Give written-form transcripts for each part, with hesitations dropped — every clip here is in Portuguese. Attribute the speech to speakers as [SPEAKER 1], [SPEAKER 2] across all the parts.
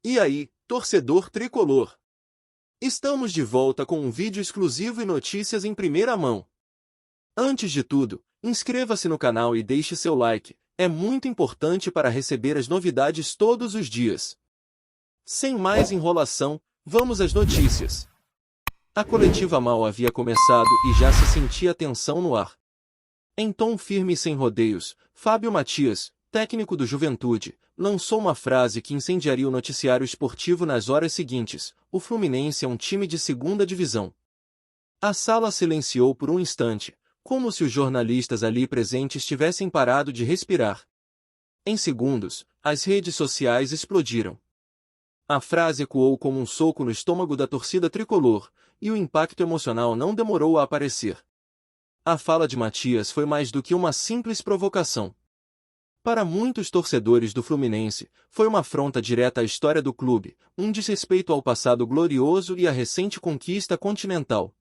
[SPEAKER 1] E aí, torcedor tricolor? Estamos de volta com um vídeo exclusivo e notícias em primeira mão. Antes de tudo, inscreva-se no canal e deixe seu like, é muito importante para receber as novidades todos os dias. Sem mais enrolação, vamos às notícias. A coletiva mal havia começado e já se sentia tensão no ar. Em tom firme e sem rodeios, Fábio Mathias, técnico do Juventude, lançou uma frase que incendiaria o noticiário esportivo nas horas seguintes: o Fluminense é um time de segunda divisão. A sala silenciou por um instante, como se os jornalistas ali presentes tivessem parado de respirar. Em segundos, as redes sociais explodiram. A frase ecoou como um soco no estômago da torcida tricolor, e o impacto emocional não demorou a aparecer. A fala de Mathias foi mais do que uma simples provocação. Para muitos torcedores do Fluminense, foi uma afronta direta à história do clube, um desrespeito ao passado glorioso e à recente conquista continental.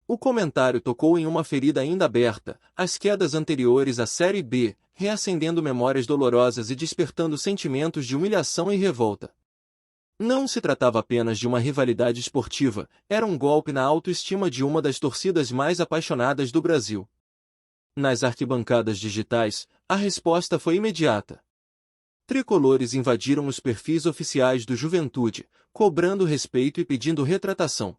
[SPEAKER 1] O comentário tocou em uma ferida ainda aberta, as quedas anteriores à Série B, reacendendo memórias dolorosas e despertando sentimentos de humilhação e revolta. Não se tratava apenas de uma rivalidade esportiva, era um golpe na autoestima de uma das torcidas mais apaixonadas do Brasil. Nas arquibancadas digitais, a resposta foi imediata. Tricolores invadiram os perfis oficiais do Juventude, cobrando respeito e pedindo retratação.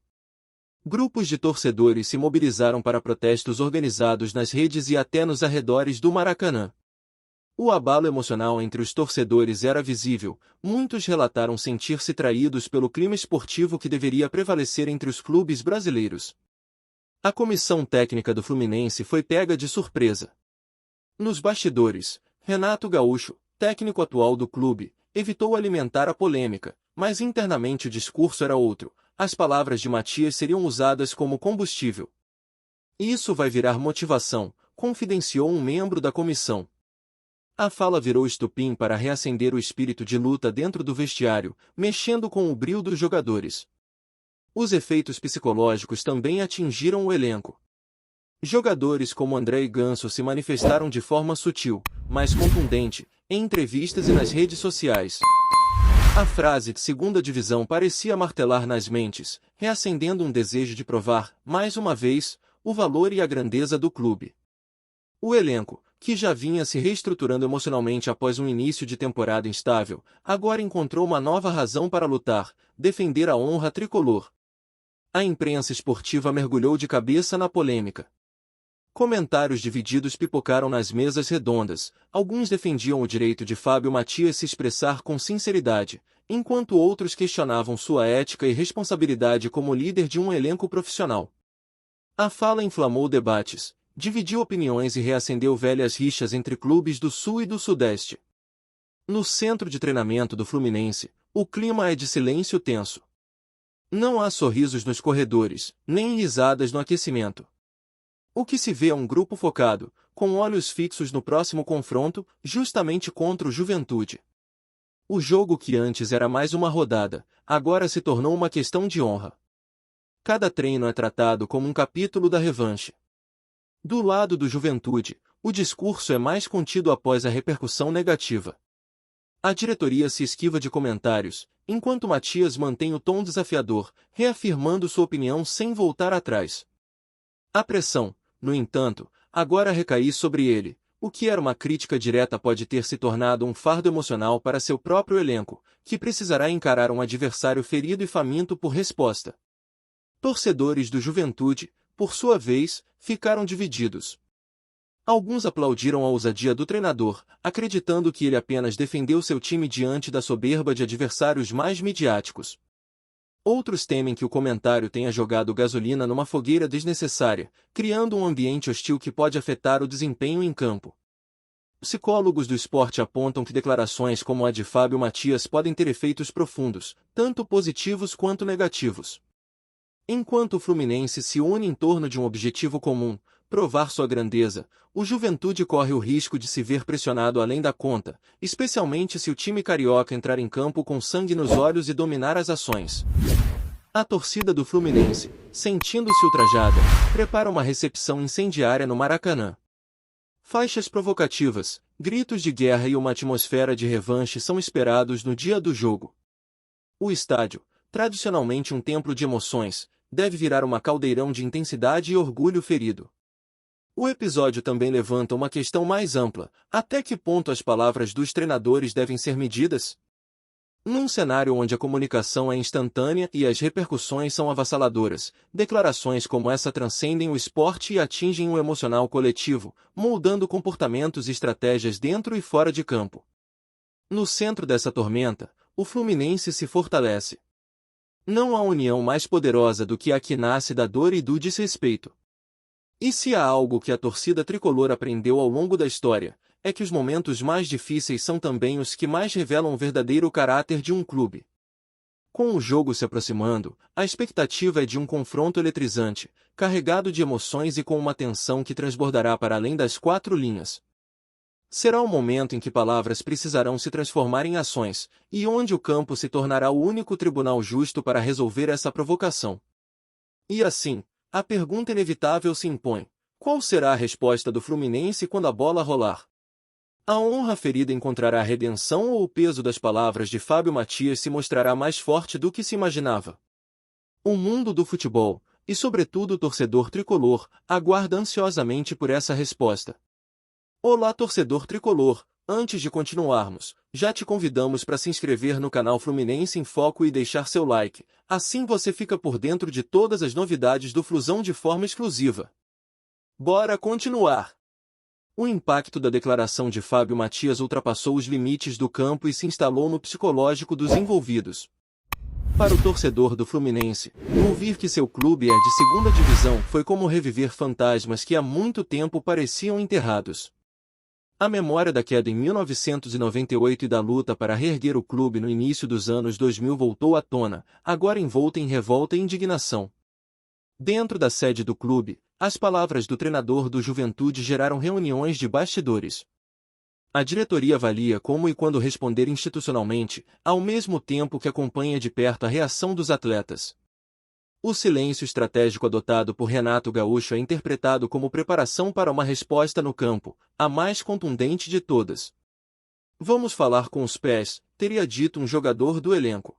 [SPEAKER 1] Grupos de torcedores se mobilizaram para protestos organizados nas redes e até nos arredores do Maracanã. O abalo emocional entre os torcedores era visível, muitos relataram sentir-se traídos pelo clima esportivo que deveria prevalecer entre os clubes brasileiros. A comissão técnica do Fluminense foi pega de surpresa. Nos bastidores, Renato Gaúcho, técnico atual do clube, evitou alimentar a polêmica, mas internamente o discurso era outro: as palavras de Mathias seriam usadas como combustível. Isso vai virar motivação, confidenciou um membro da comissão. A fala virou estopim para reacender o espírito de luta dentro do vestiário, mexendo com o brio dos jogadores. Os efeitos psicológicos também atingiram o elenco. Jogadores como André e Ganso se manifestaram de forma sutil, mas contundente, em entrevistas e nas redes sociais. A frase de segunda divisão parecia martelar nas mentes, reacendendo um desejo de provar, mais uma vez, o valor e a grandeza do clube. O elenco, que já vinha se reestruturando emocionalmente após um início de temporada instável, agora encontrou uma nova razão para lutar: defender a honra tricolor. A imprensa esportiva mergulhou de cabeça na polêmica. Comentários divididos pipocaram nas mesas redondas, alguns defendiam o direito de Fábio Mathias se expressar com sinceridade, enquanto outros questionavam sua ética e responsabilidade como líder de um elenco profissional. A fala inflamou debates, dividiu opiniões e reacendeu velhas rixas entre clubes do Sul e do Sudeste. No centro de treinamento do Fluminense, o clima é de silêncio tenso. Não há sorrisos nos corredores, nem risadas no aquecimento. O que se vê é um grupo focado, com olhos fixos no próximo confronto, justamente contra o Juventude. O jogo que antes era mais uma rodada, agora se tornou uma questão de honra. Cada treino é tratado como um capítulo da revanche. Do lado do Juventude, o discurso é mais contido após a repercussão negativa. A diretoria se esquiva de comentários, enquanto Mathias mantém o tom desafiador, reafirmando sua opinião sem voltar atrás. A pressão, no entanto, agora recai sobre ele. O que era uma crítica direta pode ter se tornado um fardo emocional para seu próprio elenco, que precisará encarar um adversário ferido e faminto por resposta. Torcedores do Juventude, por sua vez, ficaram divididos. Alguns aplaudiram a ousadia do treinador, acreditando que ele apenas defendeu seu time diante da soberba de adversários mais midiáticos. Outros temem que o comentário tenha jogado gasolina numa fogueira desnecessária, criando um ambiente hostil que pode afetar o desempenho em campo. Psicólogos do esporte apontam que declarações como a de Fábio Mathias podem ter efeitos profundos, tanto positivos quanto negativos. Enquanto o Fluminense se une em torno de um objetivo comum, provar sua grandeza, o Juventude corre o risco de se ver pressionado além da conta, especialmente se o time carioca entrar em campo com sangue nos olhos e dominar as ações. A torcida do Fluminense, sentindo-se ultrajada, prepara uma recepção incendiária no Maracanã. Faixas provocativas, gritos de guerra e uma atmosfera de revanche são esperados no dia do jogo. O estádio, tradicionalmente um templo de emoções, deve virar uma caldeirão de intensidade e orgulho ferido. O episódio também levanta uma questão mais ampla: até que ponto as palavras dos treinadores devem ser medidas? Num cenário onde a comunicação é instantânea e as repercussões são avassaladoras, declarações como essa transcendem o esporte e atingem o emocional coletivo, moldando comportamentos e estratégias dentro e fora de campo. No centro dessa tormenta, o Fluminense se fortalece. Não há união mais poderosa do que a que nasce da dor e do desrespeito. E se há algo que a torcida tricolor aprendeu ao longo da história, é que os momentos mais difíceis são também os que mais revelam o verdadeiro caráter de um clube. Com o jogo se aproximando, a expectativa é de um confronto eletrizante, carregado de emoções e com uma tensão que transbordará para além das quatro linhas. Será o momento em que palavras precisarão se transformar em ações, e onde o campo se tornará o único tribunal justo para resolver essa provocação. E assim, a pergunta inevitável se impõe: qual será a resposta do Fluminense quando a bola rolar? A honra ferida encontrará redenção ou o peso das palavras de Fábio Mathias se mostrará mais forte do que se imaginava? O mundo do futebol, e sobretudo o torcedor tricolor, aguarda ansiosamente por essa resposta. Olá, torcedor tricolor! Antes de continuarmos, já te convidamos para se inscrever no canal Fluminense em Foco e deixar seu like, assim você fica por dentro de todas as novidades do Flusão de forma exclusiva. Bora continuar! O impacto da declaração de Fábio Mathias ultrapassou os limites do campo e se instalou no psicológico dos envolvidos. Para o torcedor do Fluminense, ouvir que seu clube é de segunda divisão foi como reviver fantasmas que há muito tempo pareciam enterrados. A memória da queda em 1998 e da luta para reerguer o clube no início dos anos 2000 voltou à tona, agora envolta em revolta e indignação. Dentro da sede do clube, as palavras do treinador do Juventude geraram reuniões de bastidores. A diretoria avalia como e quando responder institucionalmente, ao mesmo tempo que acompanha de perto a reação dos atletas. O silêncio estratégico adotado por Renato Gaúcho é interpretado como preparação para uma resposta no campo, a mais contundente de todas. Vamos falar com os pés, teria dito um jogador do elenco.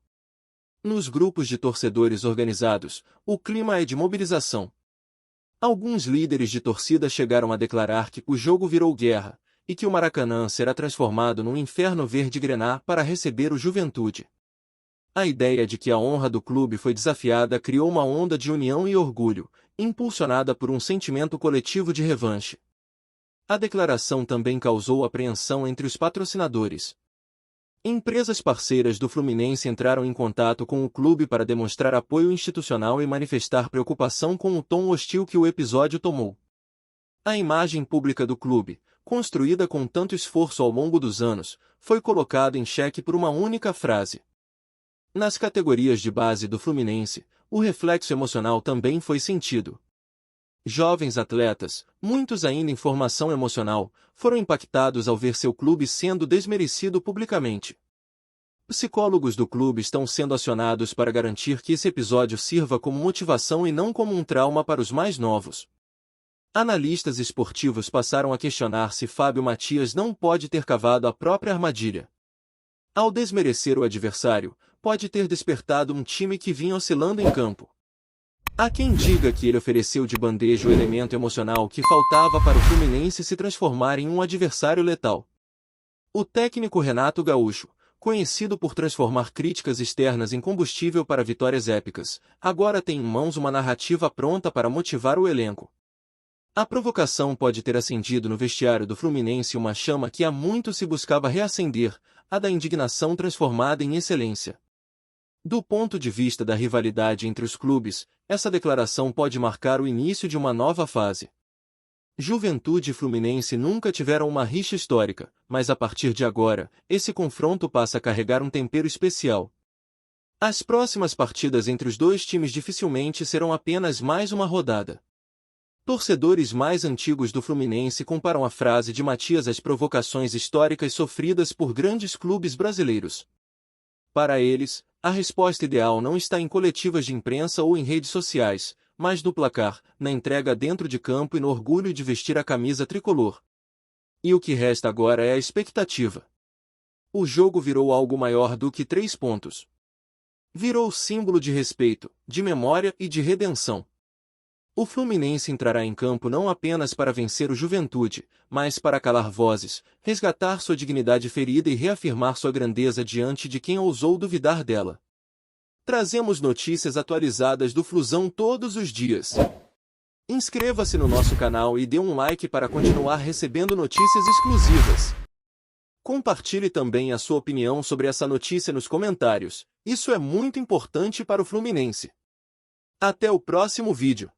[SPEAKER 1] Nos grupos de torcedores organizados, o clima é de mobilização. Alguns líderes de torcida chegaram a declarar que o jogo virou guerra, e que o Maracanã será transformado num inferno verde-grená para receber o Juventude. A ideia de que a honra do clube foi desafiada criou uma onda de união e orgulho, impulsionada por um sentimento coletivo de revanche. A declaração também causou apreensão entre os patrocinadores. Empresas parceiras do Fluminense entraram em contato com o clube para demonstrar apoio institucional e manifestar preocupação com o tom hostil que o episódio tomou. A imagem pública do clube, construída com tanto esforço ao longo dos anos, foi colocada em xeque por uma única frase. Nas categorias de base do Fluminense, o reflexo emocional também foi sentido. Jovens atletas, muitos ainda em formação emocional, foram impactados ao ver seu clube sendo desmerecido publicamente. Psicólogos do clube estão sendo acionados para garantir que esse episódio sirva como motivação e não como um trauma para os mais novos. Analistas esportivos passaram a questionar se Fábio Mathias não pode ter cavado a própria armadilha. Ao desmerecer o adversário, pode ter despertado um time que vinha oscilando em campo. Há quem diga que ele ofereceu de bandeja o elemento emocional que faltava para o Fluminense se transformar em um adversário letal. O técnico Renato Gaúcho, conhecido por transformar críticas externas em combustível para vitórias épicas, agora tem em mãos uma narrativa pronta para motivar o elenco. A provocação pode ter acendido no vestiário do Fluminense uma chama que há muito se buscava reacender, a da indignação transformada em excelência. Do ponto de vista da rivalidade entre os clubes, essa declaração pode marcar o início de uma nova fase. Juventude e Fluminense nunca tiveram uma rixa histórica, mas a partir de agora, esse confronto passa a carregar um tempero especial. As próximas partidas entre os dois times dificilmente serão apenas mais uma rodada. Torcedores mais antigos do Fluminense comparam a frase de Mathias às provocações históricas sofridas por grandes clubes brasileiros. Para eles, a resposta ideal não está em coletivas de imprensa ou em redes sociais, mas no placar, na entrega dentro de campo e no orgulho de vestir a camisa tricolor. E o que resta agora é a expectativa. O jogo virou algo maior do que 3 pontos. Virou símbolo de respeito, de memória e de redenção. O Fluminense entrará em campo não apenas para vencer o Juventude, mas para calar vozes, resgatar sua dignidade ferida e reafirmar sua grandeza diante de quem ousou duvidar dela. Trazemos notícias atualizadas do Flusão todos os dias. Inscreva-se no nosso canal e dê um like para continuar recebendo notícias exclusivas. Compartilhe também a sua opinião sobre essa notícia nos comentários, isso é muito importante para o Fluminense. Até o próximo vídeo.